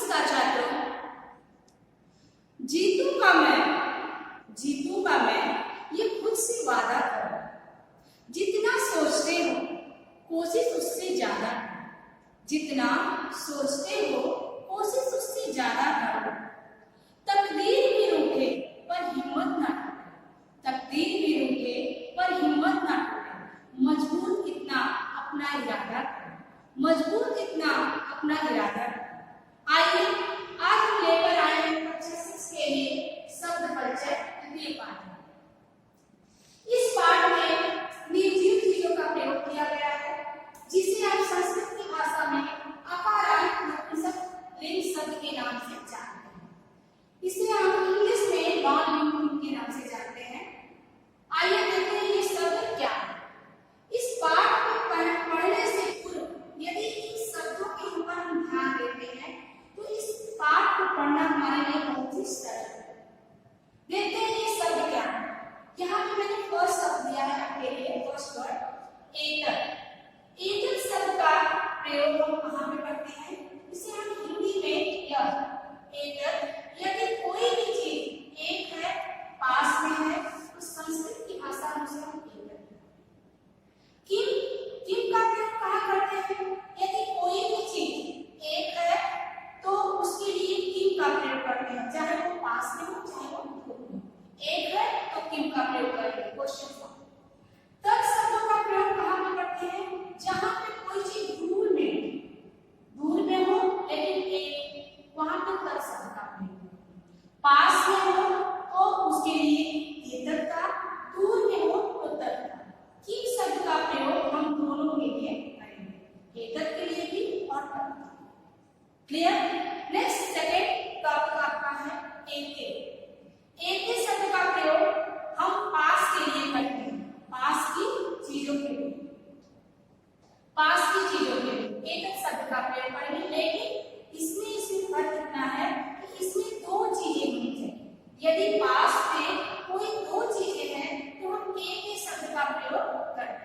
नमस्कार छात्रों। जीतूंगा मैं ये खुद से वादा करो। जितना सोचते हो कोशिश उससे ज्यादा करो। जितना सोचते हो कोशिश उससे ज्यादा करो। तकदीर भी रूठे पर हिम्मत ना टूटे। तकदीर भी रूठे पर हिम्मत ना टूटे। मजबूर कितना अपना इरादा करो। मजबूर कितना अपना इरादा करो। आइए आज हम लेकर आए हैं कक्षा 6 के लिए शब्द परिचय द्वितीय पाठ। इस पाठ में निर्जीव चीजों का प्रयोग किया गया है, जिसे आप संस्कृत की भाषा में अकारांत नपुंसक लिंग शब्द के नाम से जानते हैं। इसे हम इंग्लिश में नॉन लिंग लिंग के नाम से जानते हैं। आइए देखते हैं ये शब्द क्या है। इस पाठ को पढ़ने से पूर्व यदि इन शब्दों के ऊपर हम ध्यान देते हैं तो इस पाठ को पढ़ना हमारे लिए बहुत ही सरल है। देखते हैं ये शब्द क्या है। यहाँ पे मैंने फर्स्ट शब्द दिया है आपके लिए, फर्स्ट वर्ड एतर। एतर शब्द का प्रयोग हम कहाँ पे करते हैं? इसे हम हिंदी में यह एतर, यदि कोई भी चीज एक है, पास में है, तो संस्कृत की भाषा में उसे हम एतर। किम का प्रयोग कहाँ करते हैं? यदि कोई भी चीज एक है तो उसके लिए किम का प्रयोग करते हैं, चाहे वो पास में हो चाहे वो दूर में। एक है तो किम का प्रयोग करेंगे। क्वेश्चन तत् शब्दों का प्रयोग कहाँ पे करते हैं? जहाँ पे कोई चीज दूर में हो लेकिन एक, वहां पे तत् शब्द का प्रयोग। पास में हो तो उसके लिए एतर का, दूर में हो तो तत् का। किम शब्द का प्रयोग हम दोनों के लिए करेंगे, एतर के लिए भी और तत् के लिए। क्लियर? नेक्स्ट सेकंड टॉपिक आपका है एके। एके शब्द का प्रयोग हम पास के लिए करते हैं, पास की चीजों के लिए। पास की चीजों के लिए एके शब्द का प्रयोग करेंगे, लेकिन इसमें फर्क इतना है कि इसमें दो चीजें होनी चाहिए। यदि पास में कोई दो चीजें हैं तो हम एके शब्द का प्रयोग करते हैं।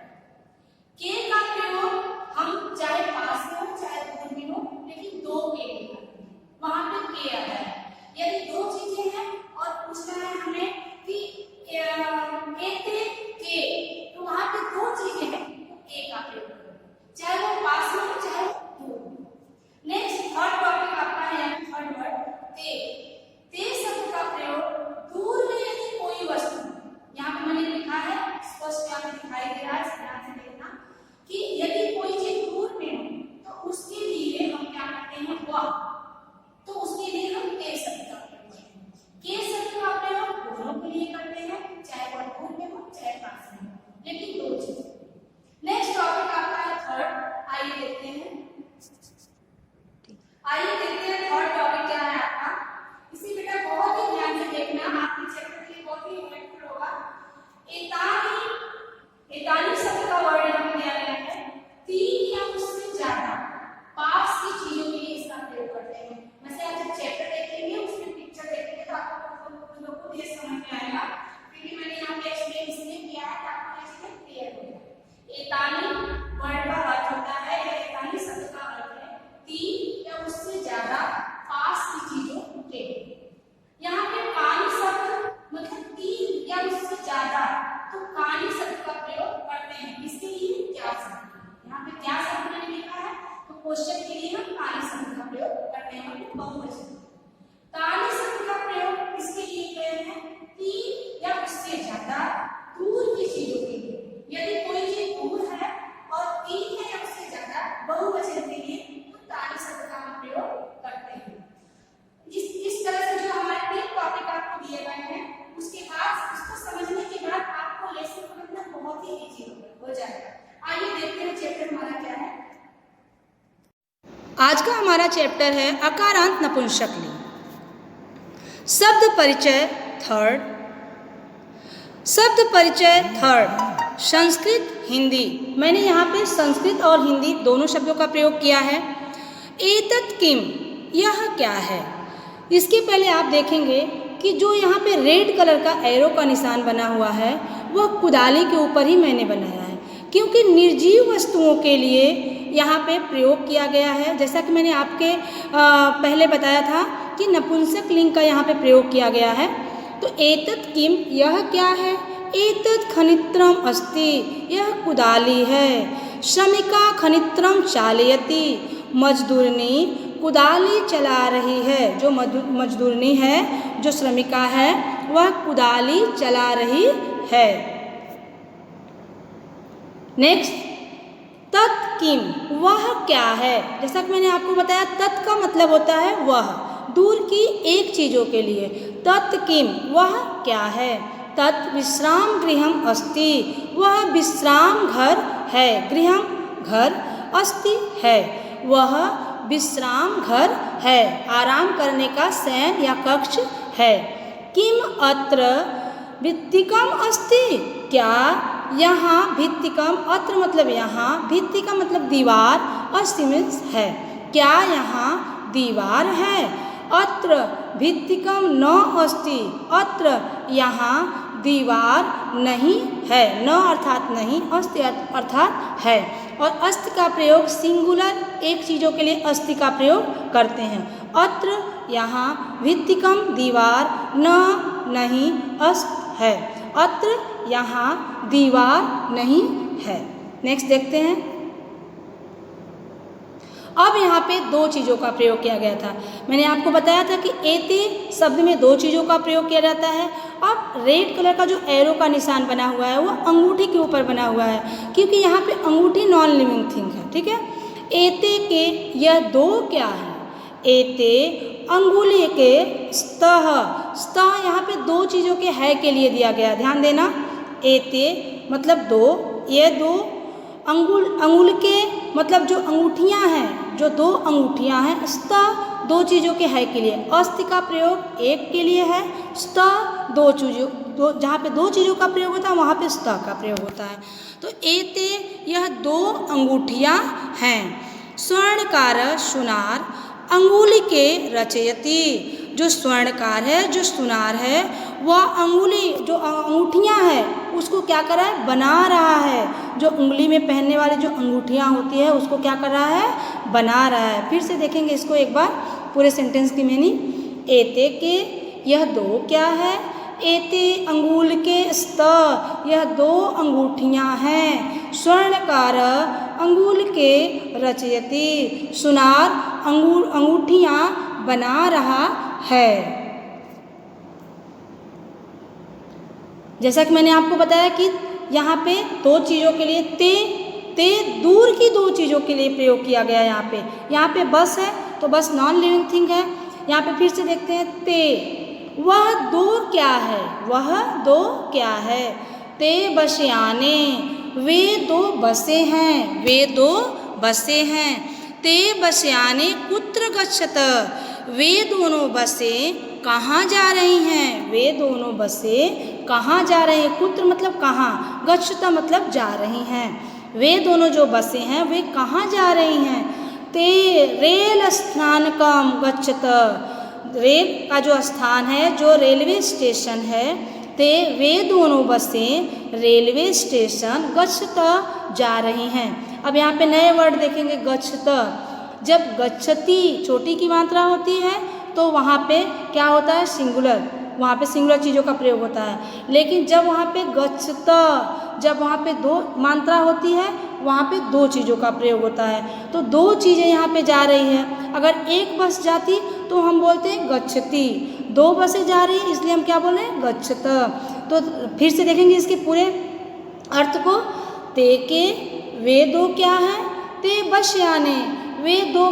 के का प्रयोग हम चाहे पास में हो चाहे दूर में हो, लेकिन दो के लिए करते हैं, वहां पे के आता है। यदि दो चीजें हैं और पूछना है हमें कि एते के, तो वहां पे दो चीजें हैं तो के का प्रयोग करें, चाहे वो पास में हो चाहे दूर में। नेक्स्ट थर्ड टॉपिक आपका है थर्ड वर्ड ते। ते शब्द का प्रयोग दूर में यदि कोई वस्तु, यहाँ पे मैंने लिखा है स्पष्ट यहाँ पे दिखाई दे रहा है, ध्यान से देखना कि यदि कोई चीज दूर में हो तो उसके लिए हम क्या करते हैं? वह, तो उसके लिए हम के शब्द का प्रयोग करते हैं। के शब्द का प्रयोग दोनों के लिए करते हैं, चाहे वह दूर में हो चाहे पास में हो, लेकिन दो चीजें। नेक्स्ट टॉपिक आपका है थर्ड। आइए देखते हैं थर्ड टॉपिक क्या है आपका। इसी बेटा बहुत ही ध्यान से देखना, आपके चैप्टर के लिए बहुत ही हेल्पफुल होगा। एतानी शब्द का वर्ड यहाँ पे दिया गया है। तीन या उससे ज्यादा पास की चीजों के लिए इसका प्रयोग करते हैं। वैसे आप जब चैप्टर देखेंगे उसमें पिक्चर देखेंगे तो आपको लोगों को ये समझ में आएगा, क्योंकि मैंने यहाँ पे एक्सप्लेन इसलिए किया है ताकि इसमें क्लियर हो जाए। एतानी वर्ड का अर्थ होता है, या एतानी शब्द का अर्थ है तीन या उससे ज्यादा पास की चीजों के। यहाँ पे कानी शब्द मतलब तीन या उससे ज्यादा, तो कानी शब्द का प्रयोग करते हैं। इसके लिए क्या शब्द, यहाँ पे क्या शब्द मैंने लिखा है, तो क्वेश्चन के लिए हम कानी शब्द का प्रयोग करते हैं, मतलब बहुवचन। कानी शब्द का प्रयोग इसके लिए करते हैं तीन या उससे ज्यादा दूर की चीजों के लिए। यदि कोई चीज दूर है और तीन है या उससे ज्यादा बहुवचन के लिए, तो कानी शब्द का हम प्रयोग करते हैं। इस तरह से जो हमारे तीन टॉपिक आपको दिए गए हैं, उसके बाद उसको समझने के बाद आपको लेसन समझना बहुत ही इजी हो जाएगा। आइए देखते हैं चैप्टर हमारा क्या है। आज का हमारा चैप्टर है अकारांत नपुंसक लिंग। शब्द परिचय थर्ड। शब्द परिचय थर्ड, संस्कृत हिंदी। मैंने यहाँ पे संस्कृत और हिंदी दोनों शब्दों का प्रयोग किया है। एतत् किम, यह क्या है। इसके पहले आप देखेंगे कि जो यहाँ पे रेड कलर का एरो का निशान बना हुआ है वह कुदाली के ऊपर ही मैंने बनाया है, क्योंकि निर्जीव वस्तुओं के लिए यहाँ पे प्रयोग किया गया है। जैसा कि मैंने आपके पहले बताया था कि नपुंसक लिंग का यहाँ पे प्रयोग किया गया है। तो एतत् किम, यह क्या है? एतत् खनित्रम अस्ति, यह कुदाली है। श्रमिका खनित्रम चालयति, मजदूरनी कुदाली चला रही है। जो मजदूरनी है, जो श्रमिका है, वह कुदाली चला रही है। नेक्स्ट, तत् किम, वह क्या है? जैसा कि मैंने आपको बताया, तत् का मतलब होता है वह, दूर की एक चीज़ों के लिए। तत् किम, वह क्या है? तत् विश्राम गृहम अस्ति, वह विश्राम घर है। गृहम घर, अस्ति है, वह विश्राम घर है, आराम करने का शयन या कक्ष है। किम अत्र भित्तिकम अस्ति, क्या यहाँ भित्तिकम, अत्र मतलब यहाँ, भित्ति का मतलब दीवार, अस्ति मीन्स है। क्या यहाँ दीवार है? अत्र भित्तिकम न अस्ति, अत्र यहाँ दीवार नहीं है। न अर्थात नहीं, अस्ति अर्थात है। और अस्ति का प्रयोग सिंगुलर एक चीज़ों के लिए अस्ति का प्रयोग करते हैं। अत्र यहाँ, भित्तिकम दीवार, न नहीं, अस्त है। अत्र यहाँ दीवार नहीं है। नेक्स्ट देखते हैं। अब यहाँ पे दो चीज़ों का प्रयोग किया गया था। मैंने आपको बताया था कि एते शब्द में दो चीज़ों का प्रयोग किया जाता है। अब रेड कलर का जो एरो का निशान बना हुआ है वो अंगूठी के ऊपर बना हुआ है, क्योंकि यहाँ पे अंगूठी नॉन लिविंग थिंग है। ठीक है। एते के यह दो क्या है? एते अंगुली के स्तः, स्तः यहाँ पे दो चीज़ों के है के लिए दिया गया, ध्यान देना। एते मतलब दो, ये दो, अंगुल के मतलब जो अंगूठियाँ हैं, जो दो अंगूठियाँ हैं, स्तः दो चीज़ों के है के लिए। अस्ति का प्रयोग एक के लिए है, स्तः दो चीज़ों, दो जहाँ पे दो चीज़ों का प्रयोग होता है वहाँ पे स्तः का प्रयोग होता है। तो एते यह दो अंगूठियाँ हैं। स्वर्णकार सुनार अंगुली के रचयति, जो स्वर्णकार है, जो सुनार है, वह अंगुली जो अंगूठियाँ हैं उसको क्या कर रहा है? बना रहा है। जो उंगली में पहनने वाली जो अंगूठियाँ होती है उसको क्या कर रहा है? बना रहा है। फिर से देखेंगे इसको एक बार, पूरे सेंटेंस की मीनिंग। एते के यह दो क्या है? एते अंगुल के स्तः, यह दो अंगूठियाँ हैं। स्वर्णकार अंगुल के रचयति, सुनार अंगूठियाँ बना रहा है। जैसा कि मैंने आपको बताया कि यहाँ पे दो चीज़ों के लिए ते दूर की दो चीज़ों के लिए प्रयोग किया गया है। यहाँ पे बस है तो बस नॉन लिविंग थिंग है। यहाँ पे फिर से देखते हैं ते, वह दो क्या है? वह दो क्या है? ते बसयाने, वे दो बसे हैं, वे दो बसे हैं। ते बसयाने कुत्र गच्छत, वे दोनों बसें कहाँ जा रही हैं? वे दोनों बसें कहाँ जा रही हैं? कुत्र मतलब कहाँ, गच्छत मतलब जा रही हैं। वे दोनों जो बसें हैं वे कहाँ जा रही हैं? ते रेल स्थानकम गच्छत, रेल का जो स्थान है, जो रेलवे स्टेशन है, ते वे दोनों बसें रेलवे स्टेशन गच्छत जा रही हैं। अब यहाँ पे नए वर्ड देखेंगे, गच्छत। जब गच्छति छोटी की मात्रा होती है तो वहाँ पे क्या होता है? सिंगुलर, वहाँ पे सिंगुलर चीज़ों का प्रयोग होता है। लेकिन जब वहाँ पे गच्छत, जब वहाँ पे दो मात्रा होती है वहाँ पे दो चीज़ों का प्रयोग होता है। तो दो चीज़ें यहाँ पे जा रही हैं। अगर एक बस जाती तो हम बोलते हैं गच्छति, दो बसें जा रही हैं इसलिए हम क्या बोल रहे हैं? गच्छत। तो फिर से देखेंगे इसके पूरे अर्थ को। ते के वे दो क्या हैं? ते बसयाने, वे दो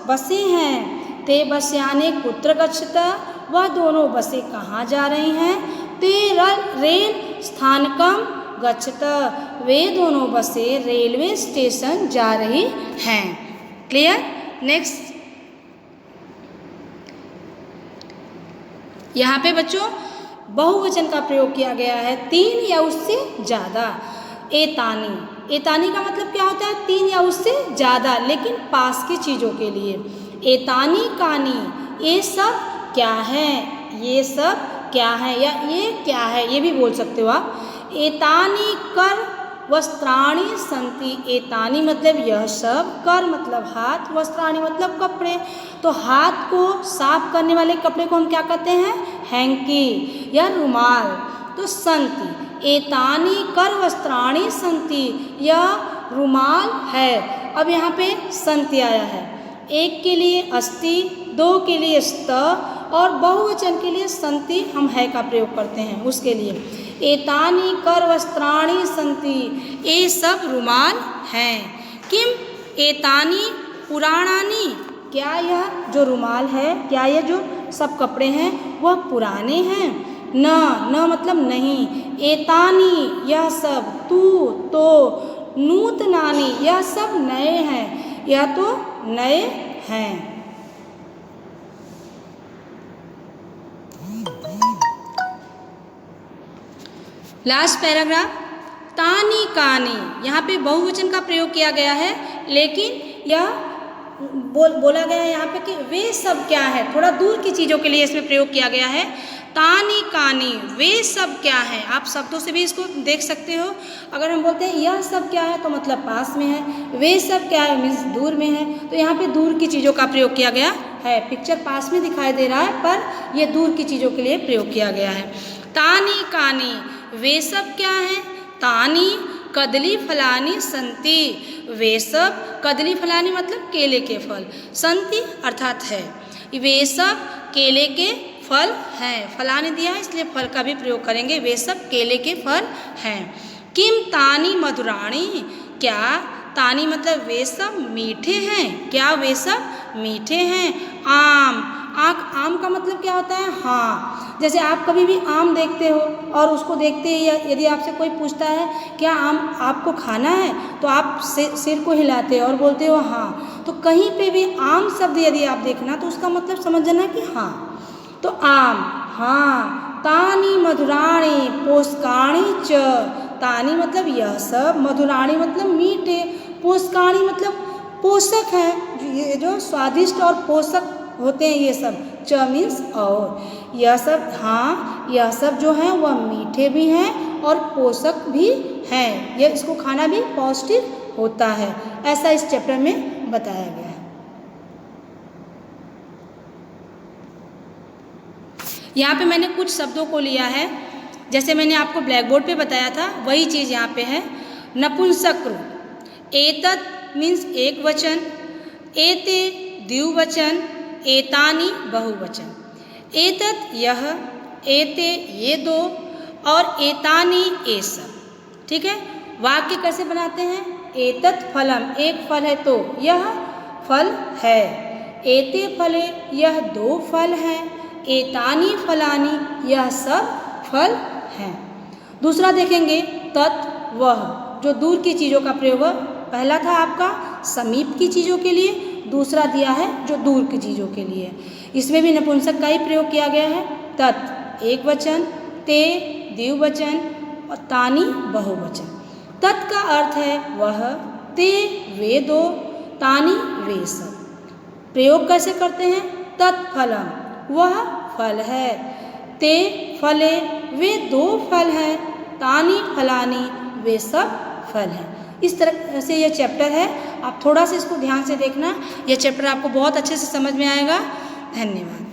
बसें हैं। ते बसयाने कुत्र गच्छत, वह दोनों बसें कहाँ जा रही हैं? ते रेल स्थानकम गच्छत, वे दोनों बसें रेलवे स्टेशन जा रही हैं। क्लियर? नेक्स्ट, यहाँ पे बच्चों बहुवचन का प्रयोग किया गया है, तीन या उससे ज़्यादा। एतानी, एतानी का मतलब क्या होता है? तीन या उससे ज़्यादा, लेकिन पास की चीज़ों के लिए। एतानी कानी, ये सब क्या है? ये सब क्या है, या ये क्या है, ये भी बोल सकते हो आप। एतानी कर वस्त्राणि सन्ति। एतानि मतलब यह सब, कर मतलब हाथ, वस्त्राणि मतलब कपड़े। तो हाथ को साफ करने वाले कपड़े को हम क्या कहते हैं? हैंकी या रुमाल। तो सन्ति, एतानि कर वस्त्राणि सन्ति, यह रुमाल है। अब यहाँ पे सन्ति आया है, एक के लिए अस्ति, दो के लिए स्त और बहुवचन के लिए सन्ति हम है का प्रयोग करते हैं। उसके लिए एतानि कर वस्त्राणि सन्ति, ये सब रुमाल हैं। किम एतानि पुराणानि, क्या यह जो रुमाल है, क्या यह जो सब कपड़े हैं वह पुराने हैं? न मतलब नहीं। एतानि यह सब, तू तो, नूतनानि यह सब नए हैं, यह तो नए हैं। लास्ट पैराग्राफ, तानी कानी, यहाँ पे बहुवचन का प्रयोग किया गया है, लेकिन यह बोला गया है यहाँ पे कि वे सब क्या है, थोड़ा दूर की चीज़ों के लिए इसमें प्रयोग किया गया है। तानी कानी, वे सब क्या है, आप शब्दों से भी इसको देख सकते हो। अगर हम बोलते हैं यह सब क्या है तो मतलब पास में है, वे सब क्या है मीन्स दूर में है। तो यहाँ पे दूर की चीज़ों का प्रयोग किया गया है। पिक्चर पास में दिखाई दे रहा है पर यह दूर की चीज़ों के लिए प्रयोग किया गया है। तानी कानी, वे सब क्या है? तानी कदली फलानी संति, वे सब, कदली फलानी मतलब केले के फल, संति अर्थात है, वे सब केले के फल हैं। फलानी दिया है इसलिए फल का भी प्रयोग करेंगे, वे सब केले के फल हैं। किम तानी मधुराणी, क्या तानी मतलब वे सब मीठे हैं, क्या वे सब मीठे हैं? आम, आम का मतलब क्या होता है? हाँ। जैसे आप कभी भी आम देखते हो और उसको देखते ही यदि आपसे कोई पूछता है क्या आम आपको खाना है, तो आप सिर को हिलाते हो और बोलते हो हाँ। तो कहीं पे भी आम शब्द यदि आप देखना तो उसका मतलब समझ जाना कि हाँ। तो आम, हाँ। तानी मधुराणी पोषकाणी च, तानी मतलब यह सब, मधुराणी मतलब मीठे, पोषकाणी मतलब पोषक है, ये जो स्वादिष्ट और पोषक होते हैं ये सब। च मीन्स और, यह सब, हाँ यह सब जो हैं वह मीठे भी हैं और पोषक भी हैं, ये इसको खाना भी पौष्टिक होता है, ऐसा इस चैप्टर में बताया गया है। यहाँ पे मैंने कुछ शब्दों को लिया है, जैसे मैंने आपको ब्लैक बोर्ड पे बताया था वही चीज़ यहाँ पे है। नपुंसक रूप, एतत् मीन्स एक वचन, एते द्विवचन, एतानि बहुवचन। एतत् यह, एते ये दो और एतानि ये सब। ठीक है, वाक्य कैसे बनाते हैं? एतत् फलम, एक फल है तो यह फल है। एते फले, यह दो फल हैं। एतानि फलानि, यह सब फल हैं। दूसरा देखेंगे तत् वह, जो दूर की चीज़ों का प्रयोग। पहला था आपका समीप की चीज़ों के लिए, दूसरा दिया है जो दूर की चीज़ों के लिए। इसमें भी नपुंसक का ही प्रयोग किया गया है। तत् एक वचन, ते द्विवचन और तानि बहुवचन। तत् का अर्थ है वह, ते वे दो, तानि वे सब। प्रयोग कैसे करते हैं? तत्फलम, वह फल है। ते फले, वे दो फल हैं। तानि फलानि, वे सब फल हैं। इस तरह से यह चैप्टर है, आप थोड़ा सा इसको ध्यान से देखना, यह चैप्टर आपको बहुत अच्छे से समझ में आएगा। धन्यवाद।